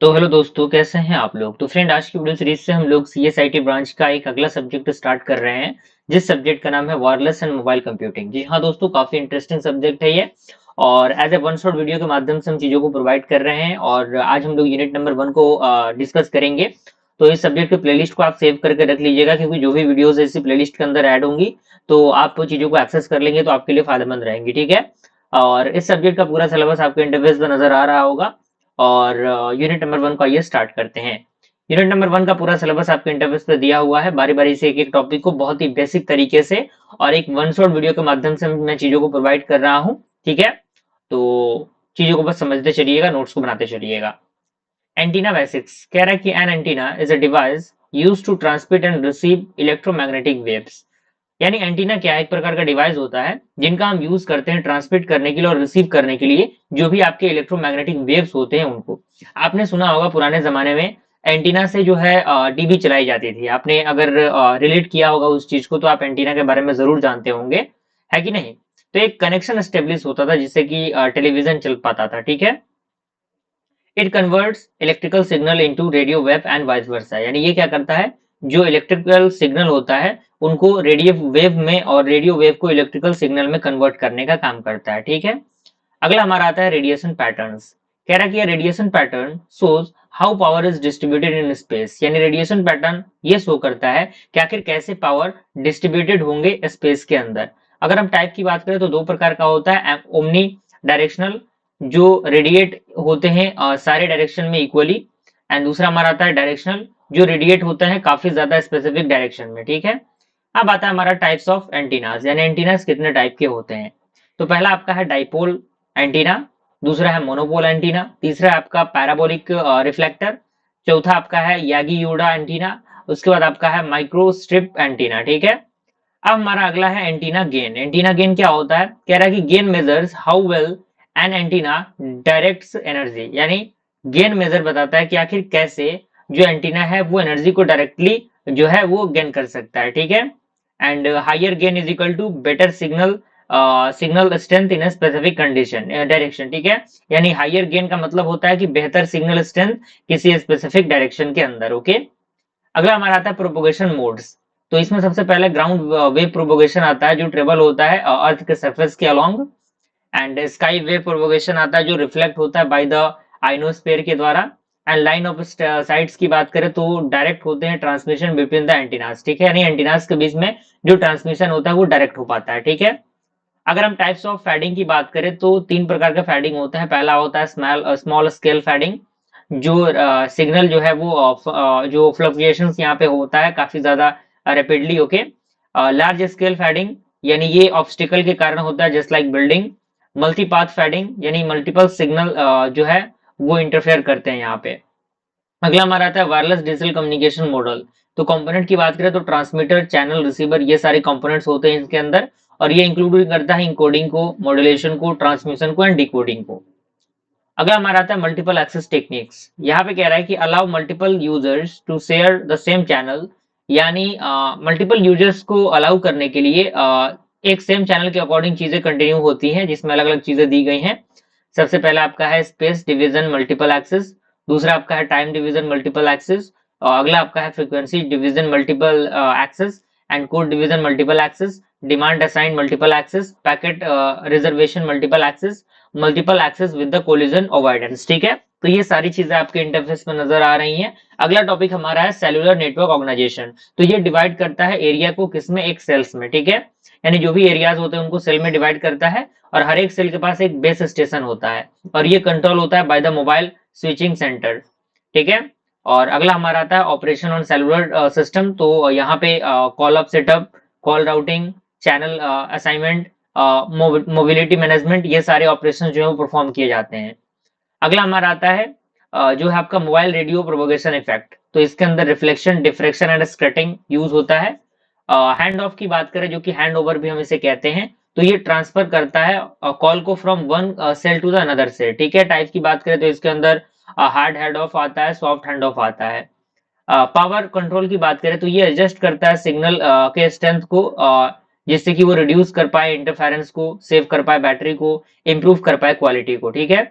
तो हेलो दोस्तों, कैसे हैं आप लोग। तो फ्रेंड, आज की वीडियो सीरीज से हम लोग सीएसआईटी ब्रांच का एक अगला सब्जेक्ट स्टार्ट कर रहे हैं, जिस सब्जेक्ट का नाम है वायरलेस एंड मोबाइल कंप्यूटिंग। जी हाँ दोस्तों, काफी इंटरेस्टिंग सब्जेक्ट है ये। और as a one shot video के माध्यम से हम चीजों को प्रोवाइड कर रहे हैं। और आज हम लोग यूनिट नंबर 1 को डिस्कस करेंगे। तो इस सब्जेक्ट के प्लेलिस्ट को आप सेव करके रख लीजिएगा, क्योंकि जो भी वीडियोज इसी प्लेलिस्ट के अंदर ऐड होंगी तो आप चीजों को एक्सेस कर लेंगे तो आपके लिए फायदेमंद रहेंगी। ठीक है। और इस सब्जेक्ट का पूरा सिलेबस आपको इंटरफेस पर नजर आ रहा होगा। और यूनिट नंबर 1 को आइए स्टार्ट करते हैं। यूनिट नंबर 1 का पूरा सिलेबस आपके इंटरफेस पे दिया हुआ है। बारी बारी से एक एक टॉपिक को बहुत ही बेसिक तरीके से और एक वन शॉट वीडियो के माध्यम से मैं चीजों को प्रोवाइड कर रहा हूँ। ठीक है। तो चीजों को बस समझते चलिएगा, नोट्स को बनाते चलिएगा। एंटीना बेसिक्स कह रहा है कि an antenna is a device use to transmit and receive electromagnetic waves. यानी एंटीना क्या है, एक प्रकार का डिवाइस होता है जिनका हम यूज करते हैं ट्रांसमिट करने के लिए और रिसीव करने के लिए जो भी आपके इलेक्ट्रोमैग्नेटिक वेव्स होते हैं उनको। आपने सुना होगा पुराने जमाने में एंटीना से जो है टीवी चलाई जाती थी। आपने अगर रिलेट किया होगा उस चीज को तो आप एंटीना के बारे में जरूर जानते होंगे, है कि नहीं। तो एक कनेक्शन स्टेब्लिश होता था जिससे कि टेलीविजन चल पाता था। ठीक है। It converts electrical signal into radio wave and vice versa. यानी ये क्या करता है, जो इलेक्ट्रिकल सिग्नल होता है उनको रेडियो वेव में और रेडियो वेव को इलेक्ट्रिकल सिग्नल में कन्वर्ट करने का काम करता है। ठीक है। अगला हमारा आता है रेडिएशन पैटर्न्स। कह रहा है कि radiation pattern shows how power is distributed in space. यानी रेडिएशन पैटर्न ये शो करता है कि आखिर कैसे पावर डिस्ट्रीब्यूटेड होंगे स्पेस के अंदर। अगर हम टाइप की बात करें तो दो प्रकार का होता है, ओमनी डायरेक्शनल, जो रेडिएट होते हैं सारे डायरेक्शन में इक्वली। एंड दूसरा हमारा आता है डायरेक्शनल, जो रेडिएट होता है काफी ज्यादा स्पेसिफिक डायरेक्शन में। ठीक है। अब आता है हमारा टाइप्स ऑफ एंटीनास, यानी एंटीनास कितने टाइप के होते हैं। तो पहला आपका है डाइपोल एंटीना, दूसरा है मोनोपोल एंटीना, तीसरा है आपका पैराबोलिक रिफ्लेक्टर, चौथा आपका है यागी यूडा एंटीना, उसके बाद आपका है माइक्रोस्ट्रिप एंटीना। ठीक है। अब हमारा अगला है एंटीना गेन। एंटीना गेन क्या होता है, कह रहा है कि gain measures how well an antenna directs energy. यानी गेन मेजर बताता है कि आखिर कैसे जो एंटीना है वो एनर्जी को डायरेक्टली जो है वो गेन कर सकता है। ठीक है। And higher gain is equal to better signal strength in specific condition direction. ठीक है। यानी हायर गेन का मतलब होता है कि बेहतर सिग्नल स्ट्रेंथ किसी स्पेसिफिक डायरेक्शन के अंदर। ओके। अगला हमारा आता है प्रोपोगेशन मोड्स। तो इसमें सबसे पहले ग्राउंड वेव प्रोपोगेशन आता है जो ट्रेवल होता है अर्थ के सरफेस के along. And sky wave propagation आता है जो रिफ्लेक्ट होता है बाय द आइनोस्फेयर के द्वारा। एंड लाइन ऑफ साइट्स की बात करें तो डायरेक्ट होते हैं ट्रांसमिशन बिटवीन द एंटीनास। ठीक है। यानी एंटीनास के बीच में जो ट्रांसमिशन होता है वो डायरेक्ट हो पाता है। ठीक है। अगर हम टाइप्स ऑफ फैडिंग की बात करें तो तीन प्रकार का फैडिंग होता है। पहला होता है स्मॉल स्केल फैडिंग, जो सिग्नल जो है वो जो फ्लक्चुएशंस यहाँ पे होता है काफी ज्यादा rapidly. Okay. Large scale fading, यानी ये ऑब्स्टिकल के कारण होता है जस्ट लाइक बिल्डिंग। मल्टीपाथ फैडिंग, यानी मल्टीपल सिग्नल जो है वो इंटरफेयर करते हैं यहाँ पे। अगला हमारा आता है वायरलेस डिजिटल कम्युनिकेशन मॉडल। तो कंपोनेंट की बात करें तो ट्रांसमीटर, चैनल, रिसीवर, ये सारे कंपोनेंट्स होते हैं इसके अंदर। और ये इंक्लूड करता है इंकोडिंग को, मॉड्यूलेशन को, ट्रांसमिशन को एंड डिकोडिंग को। अगला हमारा आता है मल्टीपल एक्सेस टेक्निक्स। यहाँ पे कह रहा है कि allow multiple users to share the same channel. यानी मल्टीपल यूजर्स को अलाउ करने के लिए एक सेम चैनल के अकॉर्डिंग चीजें कंटिन्यू होती हैं जिसमें अलग अलग चीजें दी गई हैं। सबसे पहला आपका है स्पेस डिवीजन मल्टीपल एक्सेस, दूसरा आपका है टाइम डिवीजन मल्टीपल एक्सेस, और अगला आपका है frequency division multiple access, and code division multiple access, demand assign multiple access, packet reservation multiple access, multiple access with the collision avoidance. ठीक है। तो ये सारी चीजें आपके इंटरफेस में नजर आ रही हैं। अगला टॉपिक हमारा है सेलुलर नेटवर्क ऑर्गेनाइजेशन। तो ये डिवाइड करता है एरिया को किसमें, एक सेल्स में। ठीक है। यानी जो भी एरियाज होते हैं उनको सेल में डिवाइड करता है और हर एक सेल के पास एक बेस स्टेशन होता है और ये कंट्रोल होता है by the mobile switching centre. ठीक है। और अगला हमारा आता है ऑपरेशन ऑन सेलुलर सिस्टम। तो यहाँ पे call up setup, call routing, channel assignment, mobility management, ये सारे ऑपरेशन जो है वो परफॉर्म किए जाते हैं। अगला हमारा आता है जो है आपका मोबाइल रेडियो प्रोपोगेशन इफेक्ट। तो इसके अंदर reflection, diffraction and scattering use होता है। हैंड ऑफ की बात करें जो कि हैंड ओवर भी हम इसे कहते हैं, तो ये ट्रांसफर करता है कॉल को from one cell to the another cell. ठीक है। टाइप की बात करें तो इसके अंदर हार्ड हैंड ऑफ आता है, सॉफ्ट हैंड ऑफ आता है। पावर कंट्रोल की बात करें तो ये एडजस्ट करता है सिग्नल के स्ट्रेंथ को, जिससे कि वो रिड्यूस कर पाए इंटरफेरेंस को, सेव कर पाए बैटरी को, इंप्रूव कर पाए क्वालिटी को। ठीक है।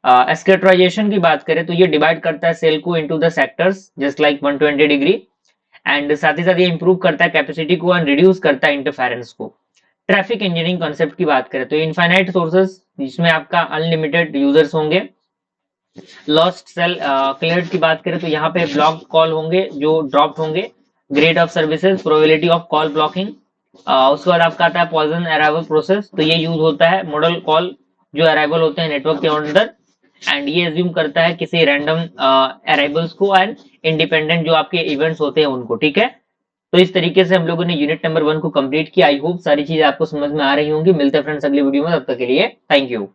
स्कैटराइजेशन की बात करें तो ये डिवाइड करता है सेल को into the sectors just like 120 degree, and साथ ही साथ ये इंप्रूव करता है कैपेसिटी को एंड रिड्यूस करता है इंटरफेरेंस को। ट्रैफिक इंजीनियरिंग कॉन्सेप्ट की बात करें तो इनफाइनाइट सोर्सेस जिसमें आपका अनलिमिटेड यूजर्स होंगे। लॉस्ट सेल क्लियर्ड की बात करें तो यहाँ पे ब्लॉक कॉल होंगे जो ड्रॉप होंगे। Grade of services, probability of call blocking. उसके बाद आपका आता है पॉइजन अराइवल प्रोसेस, तो ये यूज होता है मॉडल कॉल जो अराइवल होते हैं नेटवर्क के अंदर, एंड ये एज्यूम करता है किसी रैंडम अराइवल्स को एंड इंडिपेंडेंट जो आपके इवेंट्स होते हैं उनको। ठीक है, तो इस तरीके से हम लोगों ने यूनिट नंबर 1 को कंप्लीट किया। आई होप सारी चीजें आपको समझ में आ रही होंगी। मिलते हैं फ्रेंड्स अगली वीडियो में, तब तक के लिए थैंक यू।